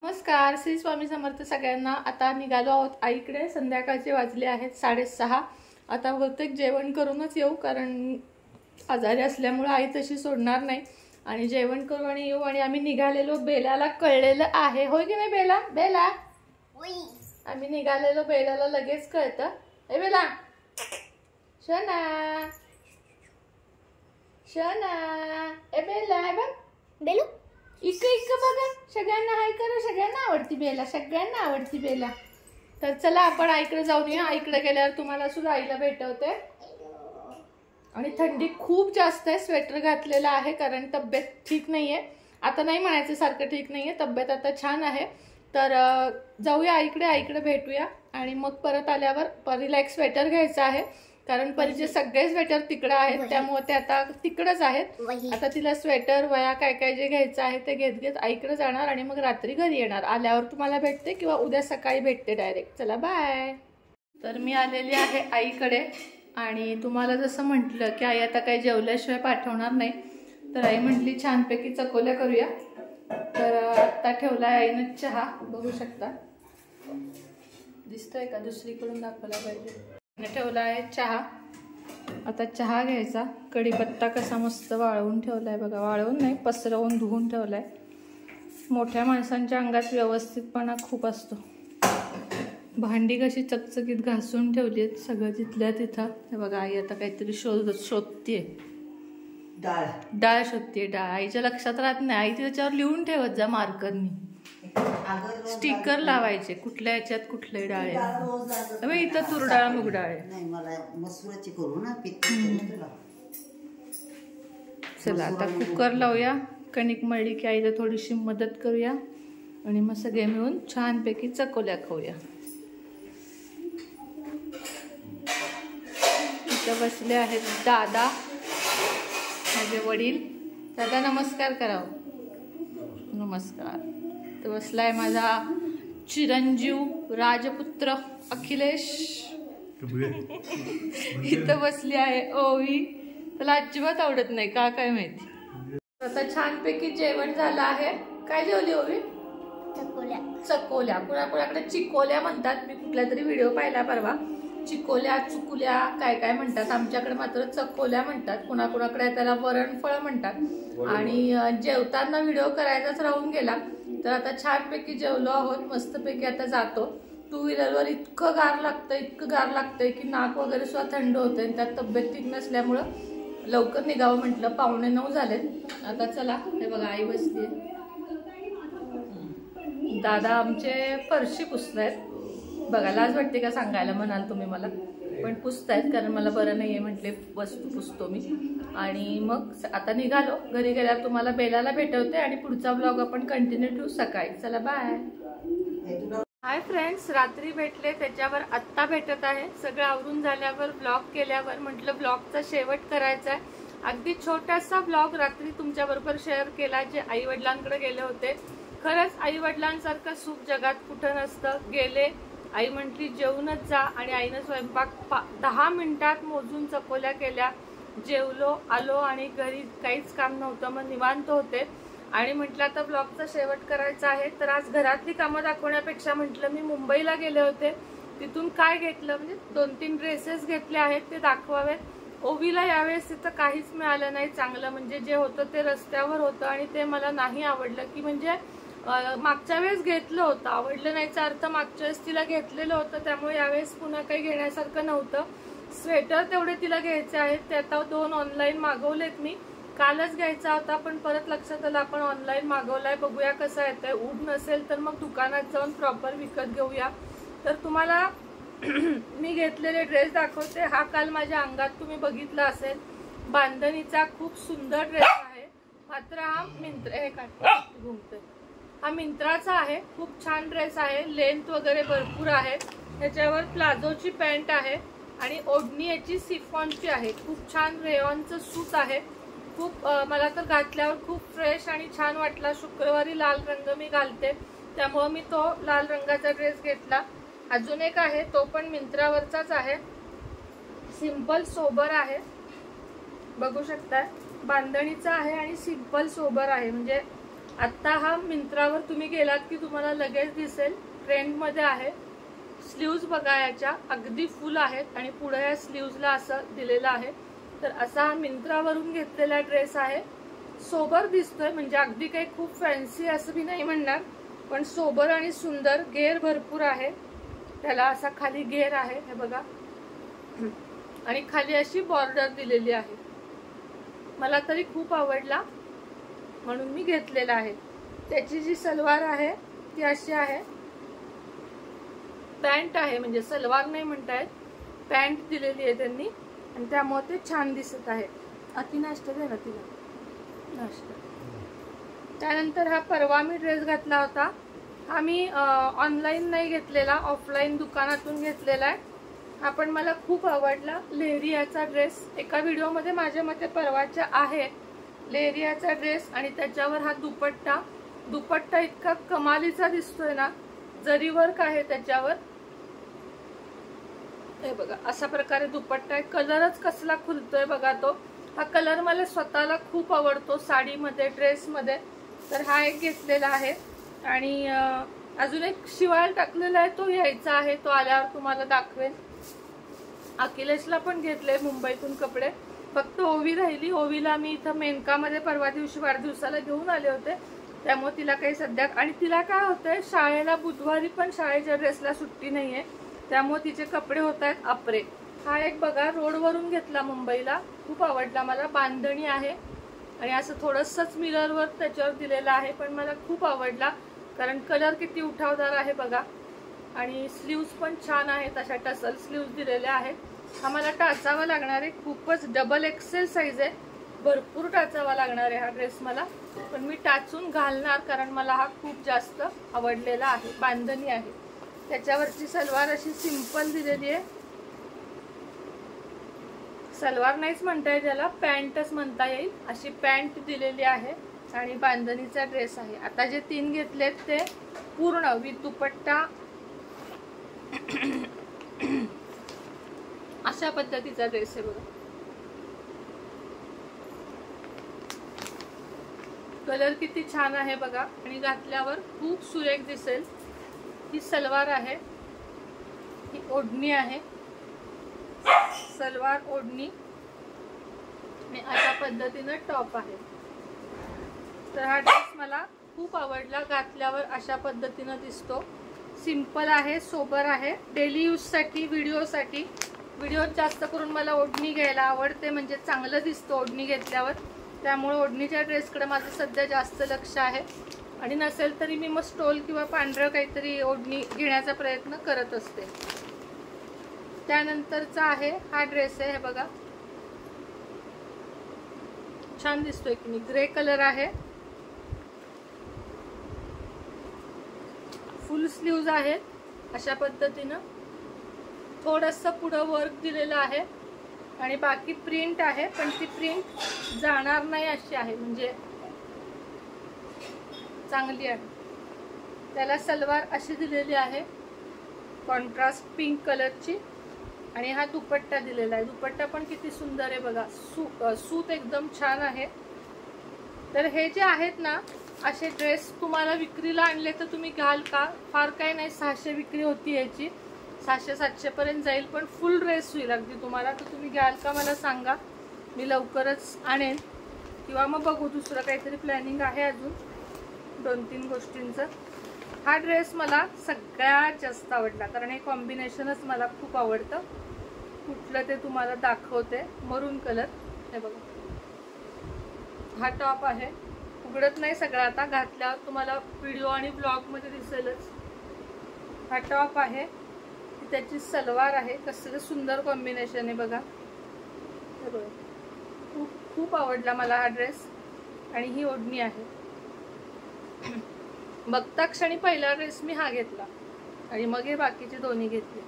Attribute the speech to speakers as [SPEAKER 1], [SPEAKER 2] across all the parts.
[SPEAKER 1] नमस्कार, श्री स्वामी समर्थ सगळ्यांना। आता निघालो आहोत आईकडे। संध्याकाळचे वाजले आहेत 6:30। आता बहुतेक जेवण करूनच येऊ, कारण आजारी असल्यामुळे आई तशी सोडणार नाही। आणि जेवण करू आणि येऊ। आणि आम्ही निघालेलो, बेलाला कळलेलं आहे, होय की नाही बेला? बेला आम्ही निघालेलो, बेलाला लगेच कळतं। ए बेला, शना शना, ए बेला, हे बघ बेलू, इक इक बघा, सगळ्यांना हाय करा, सगळ्यांना आवडती बेला, सगळ्यांना आवडती बेला। तर चला आपण आईकडे जाऊन येऊ। आईकडे गेल्यावर तुम्हाला सुद्धा आईला भेटवते। आणि थंडी खूप जास्त आहे, स्वेटर घातलेला आहे, कारण तब्येत ठीक नाहीये। आता नाही म्हणायचं सारखं ठीक नाहीये, तब्येत आता छान आहे। तर जाऊया आईकडे, आईकडे भेटूया। आणि मग परत आल्यावर परीला एक स्वेटर घ्यायचा आहे, कारण परीचे सगळे स्वेटर तिकडे आहेत, त्यामुळे ते आता तिकडेच आहेत। आता तिला स्वेटर, वया, काय काय जे घ्यायचं आहे ते घेत घेत आईकडे जाणार आणि मग रात्री घरी येणार। आल्यावर तुम्हाला भेटते किंवा उद्या सकाळी भेटते डायरेक्ट। चला बाय। तर मी आलेली आहे आईकडे। आणि तुम्हाला जसं म्हटलं की आई आता काही जेवल्याशिवाय पाठवणार नाही, तर आई म्हटली छानपैकी चकोल्या करूया। तर आता ठेवलाय आईनं चहा, बघू शकता, दिसतोय का? दुसरीकडून दाखवला पाहिजे। ठेवला आहे चहा। आता चहा घ्यायचा। कढीपत्ता कसा मस्त वाळवून ठेवलाय बघा, वाळवून नाही, पसरवून धुवून ठेवलाय। मोठ्या माणसांच्या अंगात व्यवस्थितपणा खूप असतो। भांडी कशी चकचकीत घासून ठेवली आहेत, सगळं तिथल्या तिथं। हे बघा, आई आता काहीतरी शोधतीये, डाळ शोधतीये, डाळ। आईच्या लक्षात राहत नाही, आई त्याच्यावर लिहून ठेवत जा मार्करनी, स्टिकर लावायचे कुठल्या ह्याच्यात कुठले डाळ आहे। इथं तूर डाळ, मूग डाळ आहे। चला आता कुकर लावूया, कणिक मळली की आईला थोडीशी मदत करूया आणि मग सगळे मिळून छानपैकी चकोल्या खाऊया। इथं बसले आहेत दादा, माझे वडील। दादा नमस्कार करावं, नमस्कार। तर बसलाय माझा चिरंजीव राजपुत्र अखिलेश। इथं बसली आहे ओवी, त्याला अजिबात आवडत नाही का काय माहिती। आता छानपैकी जेवण झालं आहे। काय जेवली ओवी? चकोल्या। चकोल्या, कुणाकुणाकडे चिकोल्या म्हणतात, मी कुठला तरी व्हिडिओ पाहिला परवा। चिकोल्या, चुकुल्या, काय काय म्हणतात, आमच्याकडे मात्र चकोल्या म्हणतात। कुणाकुणाकडे त्याला वरणफळ म्हणतात। आणि जेवताना व्हिडिओ करायचाच राहून गेला। तर आता छानपैकी जेवलो आहोत, मस्तपैकी आता जातो। 2 व्हीलरवर इतकं गार लागतं, इतकं गार लागतंय की नाक वगैरे सुद्धा थंड होतंय। त्यात तब्येत ठीक नसल्यामुळं लवकर निघावं म्हटलं, 8:45 झालेत। आता चला, हे बघा आई बसलीये, दादा आमचे फरशी पुसतायत बघा। लाज वाटते का सांगायला, म्हणाल तुम्ही मला, पण पुसतायत, कारण मला बरं नाहीये म्हटले, वस्तू पुसतो मी। आणि मग आता निघालो, घरी गेल्यावर तुम्हाला बेलाला भेटवते आणि पुढचा ब्लॉग आपण कंटिन्यू ठेवू सकाळी। चला बाय। हाय फ्रेंड्स, रात्री भेटले, त्याच्यावर आत्ता भेटत आहे। सगळं आवरून झाल्यावर, ब्लॉग केल्यावर म्हटलं ब्लॉगचा शेवट करायचा आहे। अगदी छोटासा ब्लॉग रात्री तुमच्या बरोबर शेअर केला, जे आई वडिलांकडे गेले होते। खरंच आई वडिलांसारखं सुख जगात कुठं नसतं। गेले, आई म्हटली जेवूनच जा, आणि आईनं स्वयंपाक 10 मिनिटात मोजून चकोल्या केल्या, जेवलो, आलो आणि घरी काहीच काम नव्हतं, मग निवांत होते। आणि म्हटलं आता ब्लॉगचा शेवट करायचा आहे। तर आज घरातली कामं दाखवण्यापेक्षा म्हटलं मी मुंबईला गेले होते, तिथून काय घेतलं, म्हणजे 2-3 ड्रेसेस घेतले आहेत, ते दाखवावे। ओवीला यावेळेस तिथं काहीच मिळालं नाही चांगलं, म्हणजे जे होतं ते रस्त्यावर होतं आणि ते मला नाही आवडलं। की म्हणजे मागच्या वेळेस घेतलं होतं, आवडलं नाहीचा अर्थ मागच्या वेळेस तिला घेतलेलं होतं, त्यामुळे यावेळेस पुन्हा काही घेण्यासारखं नव्हतं। स्वेटर तेवढे तिला घ्यायचे आहेत, ते आता 2 ऑनलाईन मागवलेत मी। कालच घ्यायचा होता, पण परत लक्षात आलं आपण ऑनलाईन मागवलाय, बघूया कसं येतंय। ऊब नसेल तर मग दुकानात जाऊन प्रॉपर विकत घेऊया। तर तुम्हाला मी घेतलेले ड्रेस दाखवते। हा काल माझ्या अंगात तुम्ही बघितला असेल, बांधणीचा खूप सुंदर ड्रेस आहे, मात्र हा घुमतोय, हा मिंत्राचा आहे। खूप छान ड्रेस आहे, लेंथ वगैरे भरपूर आहे। त्याच्यावर प्लाझोची पॅन्ट आहे आणि ओढणी याची सिफॉनची आहे। खूप छान रेयॉनचं सूत आहे। खूप मला तर घातल्यावर खूप फ्रेश आणि छान वाटला। शुक्रवारी लाल रंग मी घालते, त्यामुळे मी तो लाल रंगाचा ड्रेस घेतला। अजून एक आहे, तो पण मिंत्रावरचाच आहे, सिंपल सोबर आहे, बघू शकताय, बांधणीचा आहे आणि सिंपल सोबर आहे, म्हणजे आत्ता हा मिंत्रावर तुम्ही गेलात की तुम्हाला लगेच दिसेल, ट्रेंडमध्ये आहे. स्लीव्ज बघा, याच्या अगदी फुल आहेत आणि पुढे या स्लीव्जला असं दिलेलं आहे. तर असा हा मिंत्रावरून घेतलेला ड्रेस आहे. सोबर दिसतोय, म्हणजे अगदी काही खूप फॅन्सी असं मी नाही म्हणणार, पण सोबर आणि सुंदर. घेर भरपूर आहे त्याला, असा खाली घेर आहे हे बघा, आणि खाली अशी बॉर्डर दिलेली आहे. मला तरी खूप आवडला म्हणून मी घेतलेला आहे. त्याची जी सलवार आहे ती अशी आहे, पॅन्ट आहे, म्हणजे सलवार नाही म्हणतायत, पॅन्ट दिलेली आहे त्यांनी, आणि त्यामुळे ते छान दिसत आहे. अति नाश्ता द्या ना तिला, नाश्ता. त्यानंतर हा परवा मी ड्रेस घातला होता, हा मी ऑनलाईन नाही घेतलेला, ऑफलाईन दुकानातून घेतलेला आहे. हा पण मला खूप आवडला. लेहरियाचा ड्रेस, एका व्हिडिओमध्ये माझ्या मते परवाच्या आहे लेहरियाचा ड्रेस, आणि त्याच्यावर हा दुपट्टा. दुपट्टा इतका कमालीचा दिसतोय ना, जरी वर्क आहे त्याच्यावर, हे बघा अशा प्रकारे दुपट्टा आहे. कलरच कसला खुलतोय बघा तो. हा कलर मला स्वतःला खूप आवडतो साडीमध्ये, ड्रेसमध्ये. तर हा एक घेतलेला आहे, आणि अजून एक शिवायला टाकलेला आहे, तो यायचा आहे, तो आल्यावर तुम्हाला दाखवेल. अखिलेशला पण घेतले मुंबईतून कपडे, फक्त ओवी राहिली. ओवीला मी इथं मेनकामध्ये परवा दिवशी वाढदिवसाला घेऊन आले होते, त्यामुळे तिला काही सध्या, आणि तिला काय होतंय, शाळेला बुधवारी पण शाळेच्या ड्रेसला सुट्टी नाहीये, त्यामुळे तिचे कपडे होत आहेत आपरे. हा एक बघा रोडवरून घेतला मुंबईला, खूप आवडला मला. बांधणी आहे आणि असं थोडंसंच मिररवर त्याच्यावर दिलेलं आहे, पण मला खूप आवडला कारण कलर किती उठावदार आहे बघा. आणि स्लीव्ज पण छान आहेत, अशा टसल स्लीव्ज दिलेल्या आहेत. हा मला टाचावा लागणार आहे, खूपच डबल एक्सेल साईज आहे, भरपूर टाचावा लागणार आहे हा ड्रेस मला, पण मी टाचून घालणार कारण मला हा खूप जास्त आवडलेला आहे. बांधणी आहे, त्याच्यावरची सलवार अशी सिंपल दिलेली आहे. सलवार नाहीच म्हणता येईल त्याला, पॅन्टच म्हणता येईल, अशी पॅन्ट दिलेली आहे, आणि बांधणीचा ड्रेस आहे. आता जे 3 घेतलेत ते पूर्ण विथ दुपट्टा अशा पद्धतीचा ड्रेस आहे बघा. कलर किती छान आहे बघा, आणि घातल्यावर खूप सुरेख दिसेल. ही सलवार आहे, ही ओढणी आहे, सलवार ओढणी, आणि अशा पद्धतीनं टॉप आहे. तर हा ड्रेस मला खूप आवडला, घातल्यावर अशा पद्धतीनं दिसतो. सिंपल आहे, सोबर आहे, डेली यूजसाठी, व्हिडिओसाठी. व्हिडिओत जास्त करून मला ओढणी घ्यायला आवडते, म्हणजे चांगलं दिसतं ओढणी घेतल्यावर, त्यामुळे ओढणीच्या ड्रेसकडे माझं सध्या जास्त लक्ष आहे. आणि नसेल तरी मी मग स्टोल किंवा पांढरं काहीतरी ओढणी घेण्याचा प्रयत्न करत असते. त्यानंतरचा आहे हा ड्रेस आहे, हे बघा छान दिसतोय की नाही, ग्रे कलर आहे, फुल स्लीव्ज आहेत अशा पद्धतीनं. थोडंसं पुढं वर्क दिलेलं आहे आणि बाकी प्रिंट आहे, पण ती प्रिंट जाणार नाही अशी आहे, म्हणजे चांगली आहे. त्याला सलवार अशी दिलेली आहे, कॉन्ट्रास्ट पिंक कलरची, आणि हा दुपट्टा दिलेला आहे. दुपट्टा पण किती सुंदर आहे बघा, सूत एकदम छान आहे. तर हे जे आहेत ना असे ड्रेस तुम्हाला विक्रीला आणले तर तुम्ही घाल का? फार काही नाही, 600 विक्री होती याची, 600-700 पर्यंत जाईल, पण फुल ड्रेस होईल अगदी तुम्हाला. तर तुम्ही घ्याल का मला सांगा, मी लवकरच आणेन, किंवा मग बघू दुसरं काहीतरी प्लॅनिंग आहे अजून 2-3 गोष्टींचं. हा ड्रेस मला सगळ्यात जास्त आवडला कारण हे कॉम्बिनेशनच मला खूप आवडतं. कुठलं ते तुम्हाला दाखवते, मरून कलर, हे बघा हा टॉप आहे, उघडत नाही सगळं, आता घातल्यावर तुम्हाला व्हिडिओ आणि ब्लॉगमध्ये दिसेलच. हा टॉप आहे, त्याची सलवार आहे, कसलं सुंदर कॉम्बिनेशन आहे बघा, हे बघा खूप खूप आवडला मला हा ड्रेस. आणि ही ओढणी आहे. बघता क्षणी पहिला ड्रेस मी हा घेतला आणि मग हे बाकीचे दोन्ही घेतले.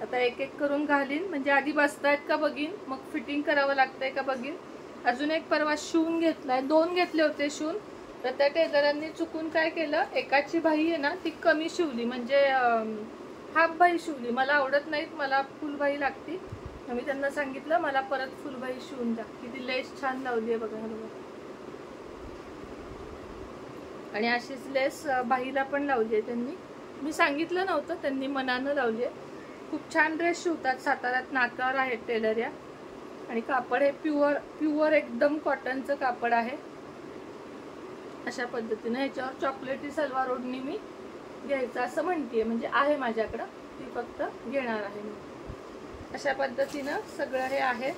[SPEAKER 1] आता एक एक करून घालीन, म्हणजे आधी बसतायत का बघीन, मग फिटिंग करावं लागतंय का बघीन. अजून एक परवा शिवून घेतलाय, 2 घेतले होते शिवून, तर त्या टेलरांनी चुकून काय केलं, एकाची बाही आहे ना ती कमी शिवली, म्हणजे हाफ बाही शिवली. मला आवडत नाहीत, मला फुल बाही लागती. मी त्यांना सांगितलं मला परत फुल बाही शिवून द्या. किती लेस छान लावली आहे बघा, बघा आणि अशीच लेस बाहीला पण लावली आहे त्यांनी. मी सांगितलं नव्हतं, त्यांनी मनानं लावली आहे. खूप छान ड्रेस शिवतात साताऱ्यात, नाकावर आहेत टेलर या. आणि कापड हे प्युअर एकदम कॉटनचं कापड आहे. अशा पद्धतीने ह्याच्यावर चॉकलेटी सलवार ओढणी मी घ्यायचं असं म्हणते, म्हणजे आहे माझ्याकडं, ती फक्त घेणार आहे मी. अशा पद्धतीनं सगळं हे आहे.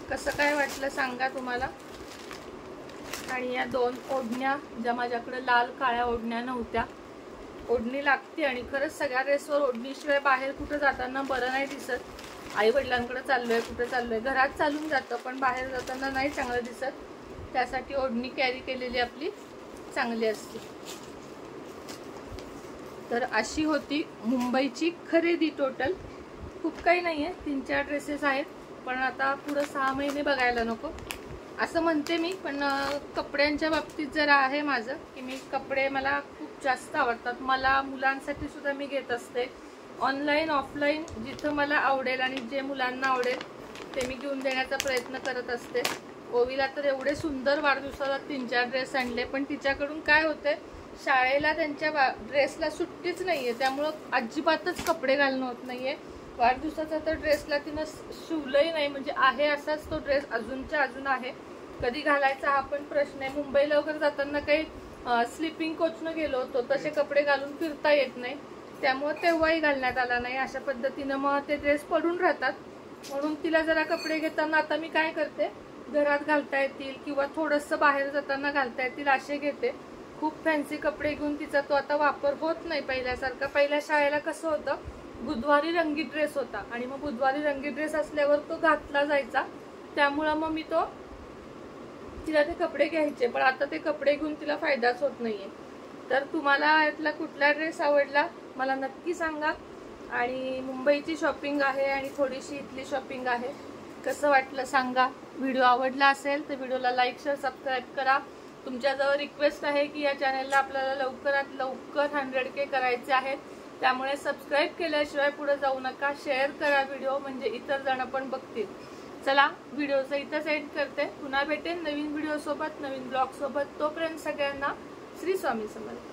[SPEAKER 1] कसं काय वाटलं सांगा तुम्हाला. आणि या 2 ओढण्या ज्या माझ्याकडे लाल काळ्या ओढण्या नव्हत्या, ओढणी लागते आणि खरंच सगळ्या ड्रेसवर ओढणीशिवाय बाहेर कुठं जाताना बरं नाही दिसत. आई वडिलांकडे चाललोय, कुठे चाललोय, घरात चालून जातं पण बाहेर जाताना नाही चांगलं दिसत. त्यासाठी ओढणी कॅरी केलेली आपली चांगली असते. तर अशी होती मुंबईची खरेदी टोटल. खूप काही नाही आहे, 3-4 ड्रेसेस आहेत. पण आता पुढं 6 महिने बघायला नको असं म्हणते मी. पण कपड्यांच्या बाबतीत जरा आहे माझं की मी कपडे मला खूप जास्त आवडतात. मला मुलांसाठी सुद्धा मी घेत असते, ऑनलाईन ऑफलाईन जिथं मला आवडेल आणि जे मुलांना आवडेल ते मी घेऊन देण्याचा प्रयत्न करत असते. ओवीला तर एवढे सुंदर वाढदिवसाला 3-4 ड्रेस आणले, पण तिच्याकडून काय होते, शाळेला त्यांच्या ड्रेसला सुट्टीच नाही आहे, त्यामुळं अजिबातच कपडे घालणं होत नाही आहे. वाढदिवसाचा तर ड्रेसला तिनं शिवलंही नाही, म्हणजे आहे असाच तो ड्रेस अजूनच्या अजून आहे. कधी घालायचा हा पण प्रश्न आहे. मुंबईला वगैरे जाताना काही स्लीपिंग कोचनं गेलो होतो, तसे कपडे घालून फिरता येत नाही, त्यामुळे तेव्हाही घालण्यात आला नाही. अशा पद्धतीनं मग ते ड्रेस पडून राहतात. म्हणून तिला जरा कपडे घेताना आता मी काय करते, घरात घालता येतील किंवा थोडंसं बाहेर जाताना घालता येतील असे घेते. खूप फॅन्सी कपडे घेऊन तिचा तो आता वापर होत नाही पहिल्यासारखा. पहिल्या शाळेला कसं होतं, बुधवारी रंगीत ड्रेस होता आणि मग बुधवारी रंगीत ड्रेस असल्यावर तो घातला जायचा, त्यामुळं मग मी तिला ते कपडे घ्यायचे. पण आता ते कपडे घेऊन तिला फायदाच होत नाहीये. तर तुम्हाला यातला कुठला ड्रेस आवडला मला नक्की सांगा. आणि मुंबईची शॉपिंग आहे आणि थोडीशी इथली शॉपिंग आहे, कसं वाटलं सांगा. व्हिडिओ आवडला असेल तर व्हिडिओला लाईक शेअर सबस्क्राईब करा. तुमच्याजवळ रिक्वेस्ट आहे की या चॅनलला आपल्याला लवकरात लवकर 100K करायचे आहेत, त्यामुळे सबस्क्राईब केल्याशिवाय पुढे जाऊ नका. शेअर करा व्हिडिओ, म्हणजे इतर जण पण बघतील. चला व्हिडिओचं इथंच एंड करते. पुन्हा भेटेन नवीन व्हिडिओ सोबत, नवीन ब्लॉग सोबत. तोपर्यंत सगळ्यांना श्री स्वामी समर्थ.